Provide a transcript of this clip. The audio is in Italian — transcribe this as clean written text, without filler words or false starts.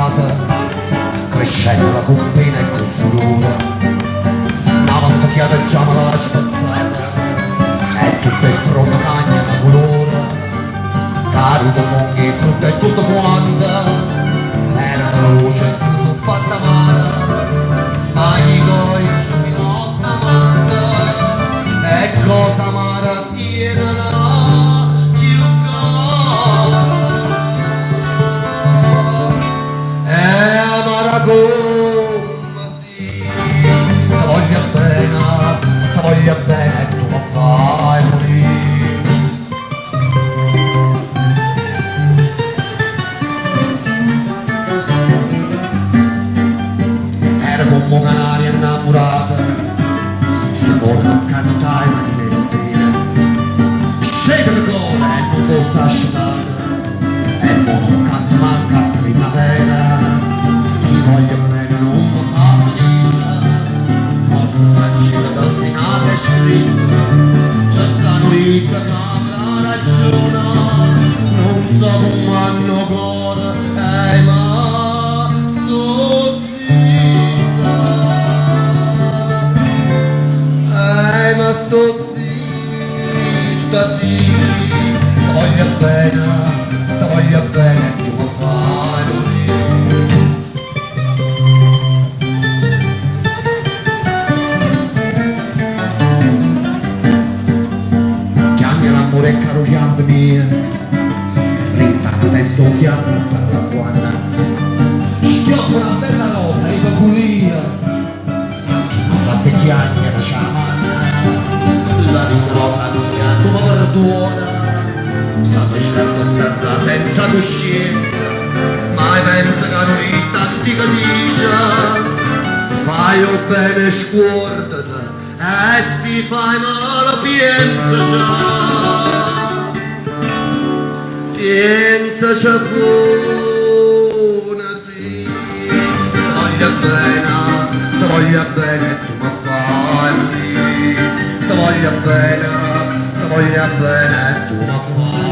innamorata, crescendo la coppina e col furore, una volta che adaggiamo la spazzata, e tutto il fronte magna da colore, caruto, funghi, frutta e tutto quanto, era una luce fatta male, ma gli coi sciminotta amante, e cosa amara tiene la più cara, e amara come si, ti voglia bene, tu mi fai morire. Come un'aria innamorata, si torna a cantare ma di messina, scende le cose e non fosse asciugata, e non canta manca a primavera, chi voglia bene non mi fa felice, forse sancita destinata e scritta, c'è stanno i che la ragione, non so come hanno cuore, ma sto ma sto zitta, sì, ti voglio bene, tu mi fai morire. Chiami l'amore e caro chiampi mia, rintana testo chiampa sta la buona, schioppa una bella rosa e peculia, fatte chiampi e la sciama. La ritrosa non mi hanno ma perdona, state certo sempre senza coscienza, mai pensa che non è tanti che dice, fai o bene sguardate, e si fai male pensaci buona, sì, ti voglio bene, tu mi fai morire. Ti voglio bene, tu mi fai